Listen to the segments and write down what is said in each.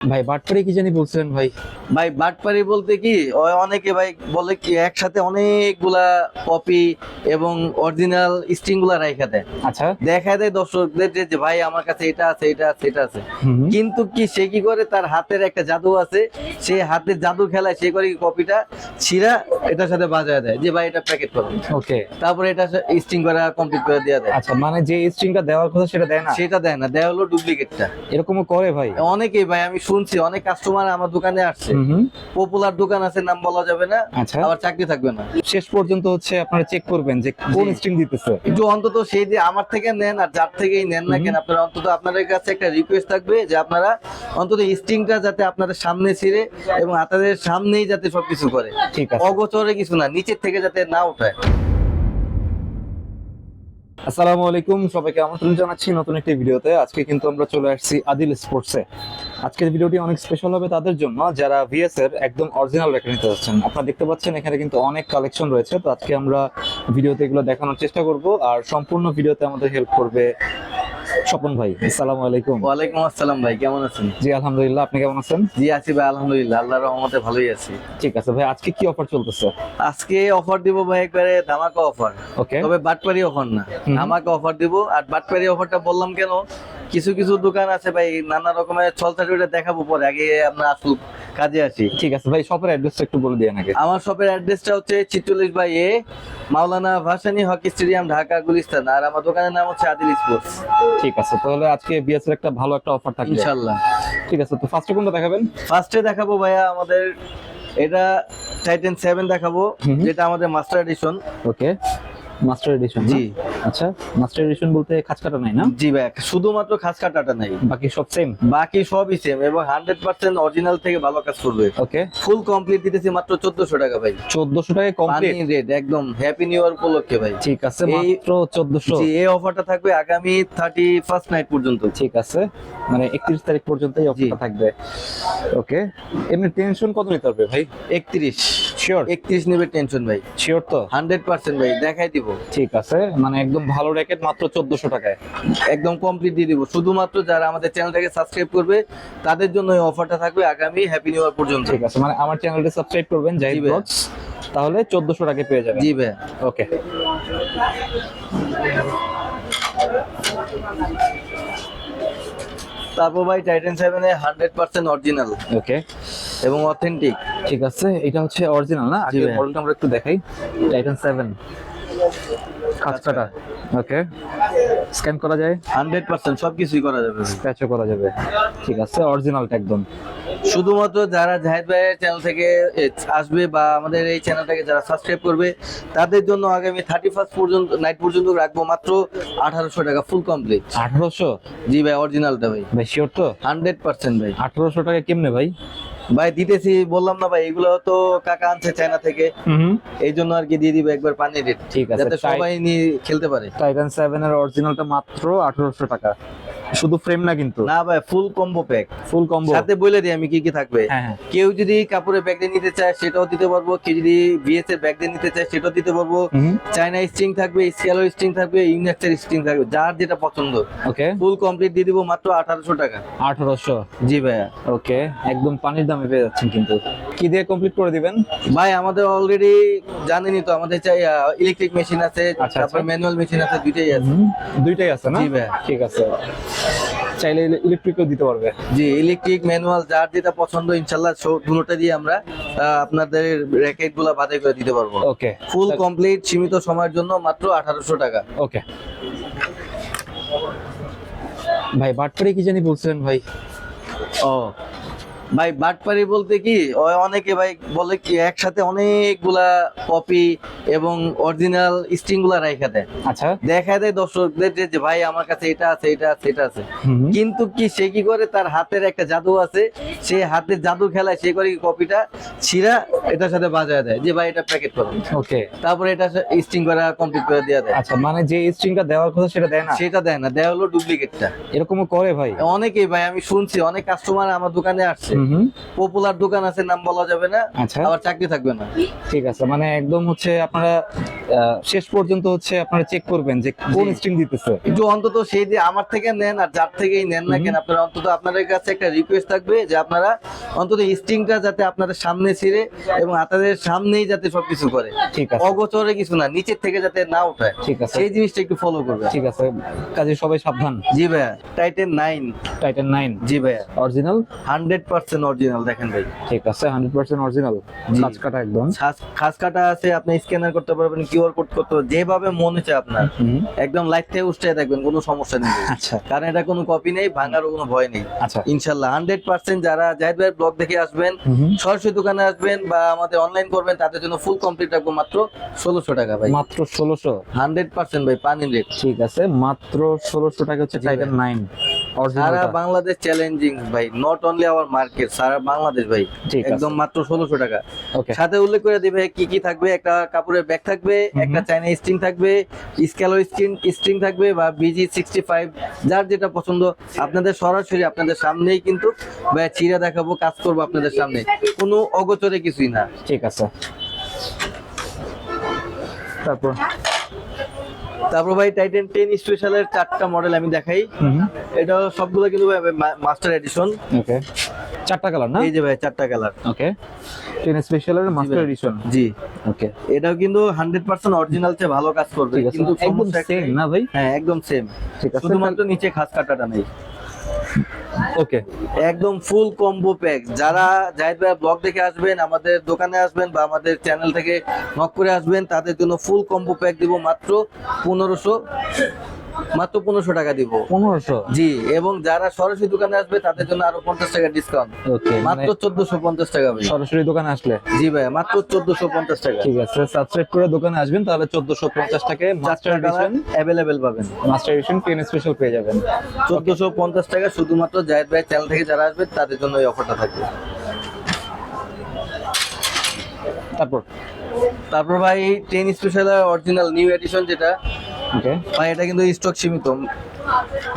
ভাই বাটপারি কি জানি বলছিলেন ভাই? ভাই বাটপারি বলতে কি অনেকে ভাই বলে কি একসাথে অনেকগুলা কপি এবং অরিজিনাল স্ট্রিং গুলা রাইখা দেয়, আচ্ছা। দেখা দেয় দর্শকদের যে ভাই আমার কাছে এটা আছে এটা আছে এটা আছে। হুম। কিন্তু কি সে কি করে, তার হাতের একটা জাদু আছে, সে হাতের জাদু খেলায় সে করে কপিটা ছিঁড়া এটার সাথে বাজায় দেয় যে ভাই এটা প্যাকেট করো, ওকে। তারপরে এটা স্ট্রিং করা কমপ্লিট করে দেওয়া দেয়। আচ্ছা, মানে যে স্ট্রিংটা দেওয়ার কথা সেটা দেয় না? সেটা দেয় না, দেয় হলো ডুপ্লিকেটটা। এরকমও করে ভাই? অনেকেই ভাই, আমি শুনছি অনেক কাস্টমার আমার দোকানে আসছে, হুম। পপুলার দোকান আছে, নাম বলা যাবে না, আচ্ছা। আবার চাকরি থাকবে না। শেষ পর্যন্ত হচ্ছে আপনারা চেক করবেন যে কোন জি। স্ট্রিং দিতেছে। একটু অন্তত সেই যে আমার থেকে নেন আর যার থেকেই নেন না কেন, আপনারা অন্তত আপনাদের কাছে একটা রিকোয়েস্ট থাকবে যে আপনারা অন্তত স্ট্রিংটা যাতে আপনাদের সামনে ছিঁড়ে এবং আপনাদের সামনেই যাতে সবকিছু করে, ঠিক আছে। অগোচরে কিছু না, নিচের থেকে যাতে না উঠায়। আসসালামু আলাইকুম, সবাইকে আমন্ত্রণ জানাচ্ছি নতুন একটি ভিডিওতে। আজকে কিন্তু আমরা চলে আসছি আদিল স্পোর্টসে। আজকের ভিডিওটি অনেক স্পেশাল হবে তাদের জন্য যারা ভিএস এর একদম অরিজিনাল রেখে নিতে যাচ্ছেন। আপনারা দেখতে পাচ্ছেন এখানে কিন্তু অনেক কালেকশন রয়েছে, তো আজকে আমরা ভিডিওতে এগুলো দেখানোর চেষ্টা করব। আর সম্পূর্ণ ভিডিওতে আমাদের হেল্প করবে স্বপন ভাই। আসসালামু আলাইকুম। ওয়ালাইকুম আসসালাম ভাই, কেমন আছেন? জি আলহামদুলিল্লাহ, আপনি কেমন আছেন? জি আছি ভাই, আলহামদুলিল্লাহ, আল্লাহর রহমতে ভালোই আছি। ঠিক আছে ভাই, আজকে কি অফার চলতেছে? আজকে অফার দিব ভাই, একবারে ধামাকা অফার। ওকে। তবে বাটপারি অফার না, ধামাকা অফার দিব। আর বাটপারি অফারটা বললাম কেন, কিছু কিছু দোকান আছে ভাই নানা রকমের ছলচাটি, ওটা দেখাবো পরে, আগে আমরা আসল কাজে আসি। ঠিক আছে ভাই, শপের অ্যাড্রেসটা একটু বলে দিয়ে নাকি? আমার শপের অ্যাড্রেসটা হচ্ছে 46 by A, Maulana Bhashani hockey stadium, Dhaka Gulistan. আর আমার দোকানের নাম হচ্ছে আদিল স্পোর্টস। ঠিক আছে, তাহলে আজকে বিএস এর একটা ভালো একটা অফার থাকবে ইনশাআল্লাহ। ঠিক আছে, তো ফার্স্টে কোনটা দেখাবেন? ফার্স্টে দেখাবো ভাইয়া আমাদের এটা টাইটান 7 দেখাবো, যেটা আমাদের মাস্টার এডিশন। ওকে, মাস্টার এডিশন। জি। আচ্ছা, মাস্টার এডিশন বলতে খাঁজ কাটা নাই না? জি ভাই, শুধুমাত্র খাস কাটাটা নাই, বাকি সব সেম? বাকি সবই সেম এবং 100% অরিজিনাল থেকে ভালো কাজ করবে। ওকে। ফুল কমপ্লিট দিতেছি মাত্র 1400 টাকা ভাই। 1400 টাকায় কমপ্লিট? পানি রেট একদম হ্যাপি নিউ ইয়ার উপলক্ষে ভাই। ঠিক আছে, এই- মাত্র 1400? জি, এই অফারটা থাকবে আগামী 31st নাইট পর্যন্ত। ঠিক আছে, মানে 31 তারিখ পর্যন্ত এই অফারটা থাকবে। ওকে, এমনি টেনশন কত নিতে হবে ভাই? 31 শিওর? 31 নেবে টেনশন ভাই, শিওর তো? 100% ভাই, দেখাই দিব। ঠিক আছে, মানে একদম ভালো র্যাকেট মাত্র 1400 টাকায় একদম কমপ্লিট দিয়ে দিব, শুধুমাত্র যারা আমাদের চ্যানেলটাকে সাবস্ক্রাইব করবে তাদের জন্য এই অফারটা থাকবে আগামী হ্যাপি নিউ ইয়ার পর্যন্ত। ঠিক আছে, মানে আমার চ্যানেলটা সাবস্ক্রাইব করবেন জাহিদ জি ভাই। ব্লগস, তাহলে 1400 টাকায় পেয়ে যাবেন। জি ভাই। ওকে। তারপর ভাই টাইটান 7 এ 100% অরিজিনাল ওকে, এবং অথেন্টিক। ঠিক আছে, এটা হচ্ছে অরিজিনাল না? আগে ভাই। মডেলটা আমরা একটু দেখাই। টাইটান 7 খাঁজকাটা। ওকে, স্ক্যান করা যায়, 100% সবকিছুই করা যাবে ভাই। স্ক্র্যাচও করা যাবে। ঠিক আছে, অরিজিনালটা একদম। শুধুমাত্র যারা জাহিদ ভাইয়ের চ্যানেল থেকে আসবে বা আমাদের এই চ্যানেলটাকে যারা সাবস্ক্রাইব করবে তাদের জন্য আগামী 31st পর্যন্ত নাইট পর্যন্ত রাখবো মাত্র 1800 টাকা ফুল কমপ্লিট। 1800? জি ভাই, অরিজিনালটা ভাই ভাই শিওর তো? 100% ভাই। 1800 টাকা কেমনে ভাই? ভাই দিতেছি, বললাম না ভাই, এগুলো তো কাকা আনছে চায়না থেকে, এই জন্য আর কি দিয়ে দিবে একবার পানি রেট, ঠিক আছে, যাতে সবাই নিয়ে খেলতে পারে। টাইটান 7 এর অরিজিনালটা মাত্র 1800 টাকা, শুধু ফ্রেম না কিন্তু? না ভাই, ফুল কম্বো প্যাক, ফুল কম্বো। সাথে বলে দিই আমি কি কি থাকবে। হ্যাঁ হ্যাঁ। কেউ যদি কাপড়ের ব্যাগ দিয়ে নিতে চায় সেটাও দিতে পারবো, কেউ যদি বিএস এর ব্যাগ দিয়ে নিতে চায় সেটাও দিতে পারবো। চায়না স্ট্রিং থাকবে, স্কেলো স্ট্রিং থাকবে, ইউনিক্সের স্ট্রিং থাকবে, যার যেটা পছন্দ। ওকে, ফুল কমপ্লিট দিয়ে দিব মাত্র 1800 টাকা। 1800? জি ভাইয়া। ওকে, একদম পানির দামে পেয়ে যাচ্ছেন। কিন্তু কি দিয়ে কমপ্লিট করে দিবেন ভাই আমাদের অলরেডি জানেনই তো, আমাদের চাই ইলেকট্রিক মেশিন আছে, আচ্ছা, তারপর ম্যানুয়াল মেশিন আছে, দুইটাই আছে। দুইটাই আছে না? জি ভাই। ঠিক আছে, চাইলে ইলেকট্রিকও দিতে পারবে? জি, ইলেকট্রিক ম্যানুয়াল যার যেটা পছন্দ ইনশাল্লাহ দুটোটা দিয়ে আমরা আপনাদের র্যাকেট গুলা বাছাই করে দিতে পারবো। ওকে, ফুল কমপ্লিট সীমিত সময়ের জন্য মাত্র 1800 টাকা। ওকে। ভাই বাটপারি কি জানি বলছিলেন ভাই? ও ভাই, বাটপারি বলতে কি অনেকে ভাই বলে কি একসাথে অনেকগুলা কপি এবং অরিজিনাল স্ট্রিং গুলা রাইখা দেয়, আচ্ছা। দেখা দেয় দর্শকদের যে ভাই আমার কাছে এটা আছে এটা আছে এটা আছে। কিন্তু কি সে কি করে, তার হাতের একটা জাদু আছে, সে হাতের জাদু খেলায় সে করে কপিটা ছিঁড়া এটার সাথে বাজায় দেয় যে ভাই এটা প্যাকেট করো, ওকে। তারপরে এটা স্ট্রিং করা কমপ্লিট করে দেওয়া দেয়। আচ্ছা, মানে যে স্ট্রিংটা দেওয়ার কথা সেটা দেয় না? সেটা দেয় না, দেয় হলো ডুপ্লিকেটটা। এরকমও করে ভাই? অনেকেই ভাই, আমি শুনছি অনেক কাস্টমার আমার দোকানে আসছে, পপুলার দোকান আছে, নাম বলা যাবে না, আচ্ছা আবার চাকরি থাকবে না। ঠিক আছে, মানে একদম হচ্ছে আপনারা শেষ পর্যন্ত হচ্ছে আপনারা চেক করবেন যে কোন জি। স্ট্রিং দিতেছে। কিন্তু অন্তত সেই যে আমার থেকে নেন আর যার থেকেই নেন না কেন, আপনারা অন্তত আপনাদের কাছে একটা রিকোয়েস্ট থাকবে যে আপনারা অন্তত স্ট্রিংটা যাতে আপনাদের সামনে ছিঁড়ে এবং আপনাদের সামনেই যাতে সবকিছু করে, ঠিক আছে অগোচরে কিছু না, নিচের থেকে যাতে না উঠায়, ঠিক আছে সেই জিনিসটা একটু ফলো করবে। ঠিক আছে, কাজে সবাই সাবধান। জি ভাইয়া, টাইটেন 9। টাইটান 9 জি ভাইয়া, অরিজিনাল। 100% অরিজিনাল। দেখেন ভাই, ঠিক আছে 100% অরিজিনাল, জি। কাজ কাটা একদম। খাস কাটা আছে, আপনি স্ক্যানার করতে পারবেন, কিউআর কোড করতে পারবেন, যেভাবে মনে চায় আপনার, একদম লাইট থেকে উঠে দেখবেন, কোনো সমস্যা নেই। আচ্ছা কারণ এটা কোনো কপি নেই, ভাঙারও কোনো ভয় নেই আচ্ছা ইনশাল্লাহ। 100% যারা জাহিদ ভাইয়ের ব্লগ দেখে আসবেন, সরাসরি দোকানে আসবেন বা আমাদের অনলাইন করবেন, তাদের জন্য ফুল কমপ্লিট রাখবো মাত্র 1600 টাকা ভাই। মাত্র 1600। 100% ভাই, পানি রেট। ঠিক আছে, মাত্র 1600 টাকা হচ্ছে জি টাইটান 9 সারা অরিজিনাল। বাংলাদেশ চ্যালেঞ্জিং ভাই, নট অনলি আওয়ার মার্কেট, সারা বাংলাদেশ ভাই, ঠিক আছে। একদম মাত্র 1600 টাকা। ওকে সাথে উল্লেখ করে দিবে কি কি থাকবে, একটা কাপড়ের ব্যাগ থাকবে, একটা চাইনা স্ট্রিং থাকবে, স্ক্যালো স্ট্রিং থাকবে, বা বিজি 65, যার যেটা পছন্দ। আপনাদের সরাসরি আপনাদের সামনেই কিন্তু ভাই চিরা দেখাবো, কাজ করবো আপনাদের সামনে, কোনো অগোচরে কিছুই না। ঠিক আছে। তারপর তারপর ভাই টাইটান 10 স্পেশালের 4টা মডেল আমি দেখাই। এটা সবগুলো কিন্তু মাস্টার এডিশন। ওকে, 4টা কালার না? এই যে ভাই 4টা কালার। ওকে, 10 স্পেশালের মাস্টার ভাই। এডিশন। জি, ওকে, এটাও কিন্তু 100% অরিজিনাল চেয়ে ভালো কাজ করবে, ঠিক আছে, কিন্তু একদম সমস্যা সেম একটাই। না ভাই? হ্যাঁ একদম সেম, ঠিক আছে, শুধুমাত্র নিচে খাস কাটাটা নেই। ওকে একদম ফুল কম্বো প্যাক। যারা জাহিদ ভাই ব্লগ দেখে আসবেন, আমাদের দোকানে আসবেন বা আমাদের চ্যানেল থেকে নক করে আসবেন, তাদের জন্য ফুল কম্বো প্যাক দিব মাত্র 1500 টাকা দিব। 1500। জি, এবং যারা সরাসরি দোকানে আসবে তাদের জন্য আরো 50 টাকা ডিসকাউন্ট, ওকে, মাত্র 1450 টাকা ভাই। সরাসরি দোকানে আসলে? জি ভাই, মাত্র 1450 টাকা। ঠিক আছে, সাবস্ক্রাইব করে দোকানে আসবেন, তাহলে 1450 টাকায় মাস্টার 4টা কালার এডিশন, অ্যাভেলেবেল পাবেন। মাস্টার এডিশন 10 স্পেশাল পেয়ে যাবেন। 1450 টাকা শুধুমাত্র জাহিদ ভাই চ্যানেল থেকে যারা আসবে তাদের জন্য এই অফারটা থাকবে। তারপর ভাই 10 স্পেশাল অরিজিনাল নিউ এডিশন যেটা ওকে, ভাই, এটা কিন্তু স্টক সীমিত,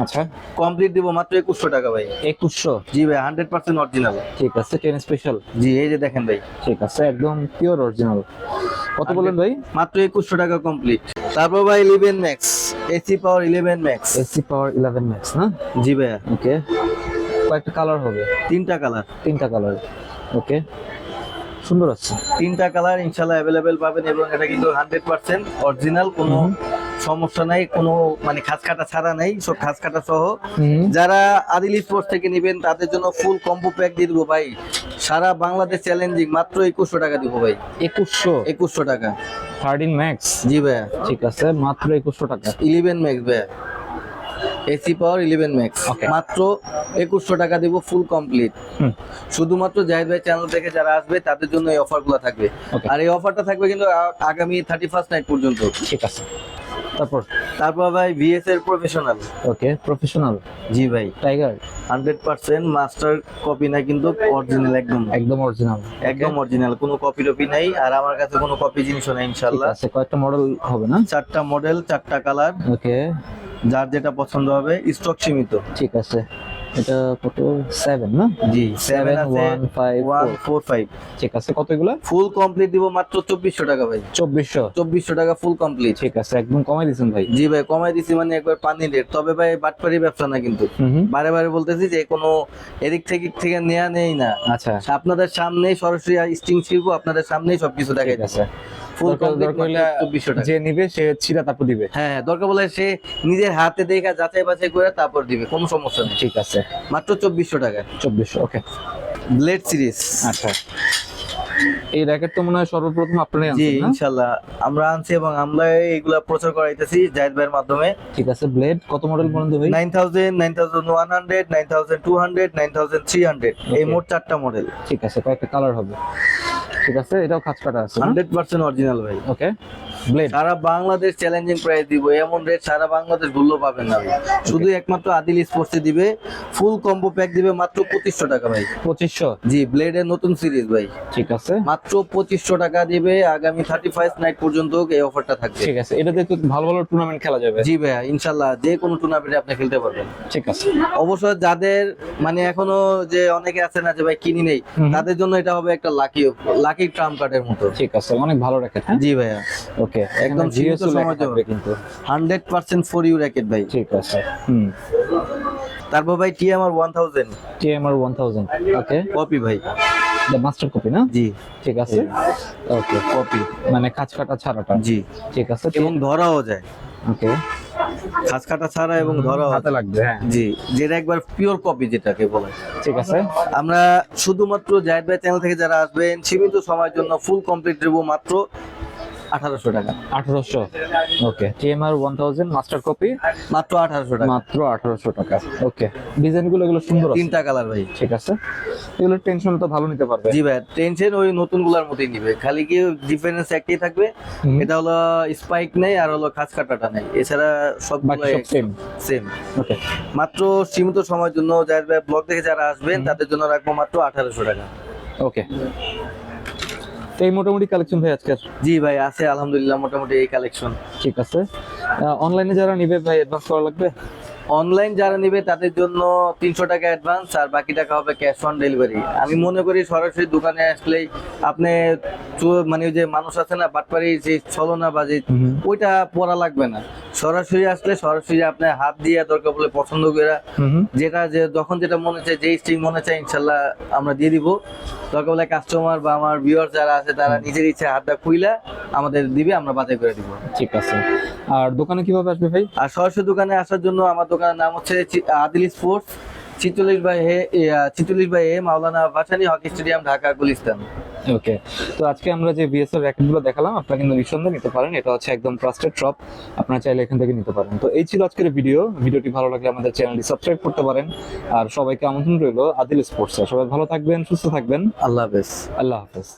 আচ্ছা কমপ্লিট দিব মাত্র 2100 টাকা ভাই। 2100। জি ভাই, 100% অরিজিনাল। ঠিক আছে, 10 স্পেশাল। জি, এই যে দেখেন ভাই, ঠিক আছে, একদম পিওর অরিজিনাল। কত বলেন ভাই? মাত্র 2100 টাকা কমপ্লিট। তারপর ভাই 11 ম্যাক্স, এসি পাওয়ার 11 ম্যাক্স। এসি পাওয়ার 11 ম্যাক্স না? জি ভাই, ওকে, কয়েকটা কালার হবে? 3টা কালার। 3টা কালার। ওকে, সুন্দর আছে। 3টা কালার ইনশাআল্লাহ অ্যাভেলেবেল পাবেন, এবং এটা কিন্তু 100% অরিজিনাল, কোনো সমস্যা নাই, কোনো মানে খাস কাটা ছাড়া নাই, সব খাস কাটা সহ। যারা আদিল স্পোর্টস থেকে নেবেন তাদের জন্য ফুল কম্বো প্যাক দিয়ে দেবো ভাই, সারা বাংলাদেশ চ্যালেঞ্জিং, মাত্র 2100 টাকা দিব ভাই। 2100 টাকা। 13 ম্যাক্স। জি ভাইয়া, ঠিক আছে, মাত্র 2100 টাকা। 11 ম্যাক্স ভাইয়া, এসি পাওয়ার 11 ম্যাক্স, Okay. মাত্র 2100 টাকা দিব ফুল কমপ্লিট। শুধুমাত্র জাহিদ ভাই চ্যানেল থেকে যারা আসবে তাদের জন্য এই অফারগুলো থাকবে। Okay. আর এই অফারটা থাকবে কিন্তু আগামী 31st নাইট পর্যন্ত। ঠিক আছে, তারপর ভাই ভিএস এর প্রফেশনাল। ওকে, প্রফেশনাল। জি ভাই, টাইগার 100% মাস্টার কপি না, কিন্তু অরিজিনাল, একদম অরিজিনাল। একদম অরিজিনাল, কোনো কপি টপি নাই, আর আমার কাছে কোনো কপি জিনিসও নাই ঠিক ইনশাআল্লাহ। আছে, কয়েকটা মডেল হবে না? 4টা মডেল, 4টা কালার, ওকে, যার যেটা পছন্দ হবে, স্টক সীমিত। ঠিক আছে। এটা কত? 7 না? জি, 7 আছে, 7154। 145। ঠিক আছে, কত এগুলা? ফুল কমপ্লিট দিব মাত্র 2400 টাকা ভাই। 2400। টাকা ফুল কমপ্লিট। ঠিক আছে, একদম কমাই দিছেন ভাই। জি ভাই, কমাই দিছি, মানে একবার পানি রেট। তবে ভাই বাটপারি ব্যবসা না কিন্তু, বারে বারে বলতেছি যে কোনো এদিক থেকে নেয়া নেই না, আচ্ছা, আপনাদের সামনেই সরাসরি স্ট্রিং ছিড়বো, আপনাদের সামনেই সবকিছু দেখাই ঠিক আছে। ফুল দরকার কমপ্লিট হইলে 2400 টাকা। যে নিবে সে ছিড়া তারপর দিবে। হ্যাঁ, দরকার বলে সে নিজের হাতে দেখা যাচাই বাছাই করে তারপর দিবে, কোনো সমস্যা নেই। ঠিক আছে, মাত্র 2400 টাকা। 2400। ওকে, ব্লেড সিরিজ। আচ্ছা, এই র্যাকেট তো মনে হয় সর্বপ্রথম আপনারাই জি আনছেন না? ইনশাআল্লাহ আমরা আনছি, এবং আমরা এগুলা প্রচার করাইতেছি জাহিদ ভাইয়ের মাধ্যমে। ঠিক আছে, ব্লেড কত মডেল পর্যন্ত ভাই? 9000, 9100, 9200, 9300, এই মোট 4টা মডেল। ঠিক আছে, কয়েকটা কালার হবে। ঠিক আছে, এটাও খাঁচ কাটা আছে না? 100% অরিজিনাল ভাই। ওকে, ব্লেড সারা বাংলাদেশ চ্যালেঞ্জিং প্রাইস দিব, এমন রেট সারা বাংলাদেশ ভুললেও পাবেন না ভাই। শুধু একমাত্র আদিল স্পোর্টসে দিবে, ফুল কম্বো প্যাক দিবে মাত্র 2500 টাকা ভাই। 2500। জি, ব্লেডের নতুন সিরিজ ভাই, ঠিক আছে, মাত্র 2500 টাকা দিবে। আগামী 31 নাইট পর্যন্ত এই অফারটা থাকবে। ঠিক আছে। এটাতে তো ভালো ভালো টুর্নামেন্ট খেলা যাবে। জি ভাইয়া, ইনশাল্লাহ যে কোনো টুর্নামেন্টে আপনি খেলতে পারবেন। ঠিক আছে, অবশ্য যাদের মানে এখনো যে অনেকে আছে না যে ভাই কিনি নেই, তাদের জন্য এটা হবে একটা লাকি ট্রাম্প কার্ডের মতো। ঠিক আছে, অনেক ভালো র্যাকেট। হ্যাঁ জি ভাইয়া, ওকে, একদম সীমিত সময়ের জন্য কিন্তু 100% ফর ইউ র্যাকেট ভাই। ঠিক আছে। তারপর ভাই টিএমআর 1000 টিএমআর 1000। ওকে, কপি ভাই। দ্য মাস্টার কপি না? জি ঠিক আছে, ওকে, কপি, মানে খাঁজ কাটা ছাড়াটা। জি, ঠিক আছে, এবং ধরাও যায়, ওকে, খাস কাটা ছাড়া এবং ধরাও হাতে যায়। লাগবে। হ্যাঁ, জি, যেটা একবার পিওর কপি যেটাকে বলে। ঠিক আছে। আমরা শুধুমাত্র জায়েদ ভাই চ্যানেল থেকে যারা আসবেন সীমিত সময়ের জন্য ফুল কমপ্লিট দেবো মাত্র 1800 টাকা। 1800। ওকে, টিএমআর 1000 মাস্টার কপি মাত্র 1800 টাকা। মাত্র 1800 টাকা। ওকে, ডিজাইন গুলো এগুলো সুন্দর আছে। 3টা কালার ভাই। ঠিক আছে, এগুলো টেনশন তো ভালো নিতে পারবে। জি ভাই, টেনশন ওই নতুন গুলার মতোই নিবে, খালি কি ডিফারেন্স একটাই থাকবে, এটা হলো স্পাইক নেই আর হলো খাস কাটাটা নেই, এছাড়া সবগুলো বাকি সব সেম। সেম। ওকে, মাত্র সীমিত সময়ের জন্য জায়েদ ভাই ব্লগ দেখে যারা আসবেন তাদের জন্য রাখবো মাত্র 1800 টাকা। ওকে, তো এই মোটামুটি কালেকশন ভাই আজকের। জি ভাই, আছে আলহামদুলিল্লাহ মোটামুটি এই কালেকশন। ঠিক আছে, অনলাইনে যারা নিবে ভাই অ্যাডভান্স করা লাগবে? অনলাইন যারা নিবে তাদের জন্য 300 টাকা অ্যাডভান্স আর বাকি টাকা হবে ক্যাশ অন ডেলিভারি। আমি মনে করি সরাসরি দোকানে আসলেই আপনি মানে ওই যে মানুষ আছে না বাটপারি যে ছলনা বাজি, ওইটা পড়া লাগবে না। সরাসরি আসলে সরাসরি আপনি হাত দিয়ে দরকার বলে পছন্দ করে যেটা যে যখন যেটা মনে চায়, যে স্ট্রিং মনে চায় ইনশাল্লাহ আমরা দিয়ে দিব। দরকার বলে কাস্টমার বা আমার ভিউয়ার যারা আছে তারা নিজের ইচ্ছে হাতটা খুইলা আমাদের দিবে, আমরা বাছাই করে দিব। ঠিক আছে, আর দোকানে কিভাবে আসবে ভাই? আর সরাসরি দোকানে আসার জন্য আমার দোকানের নাম হচ্ছে Adil sports, 46 by A Maulana Bhashani hockey stadium, Dhaka Gulistan. Okay, তো আজকে আমরা যে বিএসএর র্যাকেট গুলো দেখালাম আপনারা কিন্তু নিঃসন্দেহে নিতে পারেন, এটা হচ্ছে একদম ট্রাস্টেড শপ, আপনারা চাইলে এখান থেকে নিতে পারেন। তো এই ছিল আজকের ভিডিওটি ভালো লাগলে আমাদের চ্যানেলটি সাবস্ক্রাইব করতে পারেন। আর সবাইকে আমন্ত্রণ রইল আদিল স্পোর্টসে। সবাই ভালো থাকবেন, সুস্থ থাকবেন। আল্লাহ হাফেজ। আল্লাহ হাফেজ।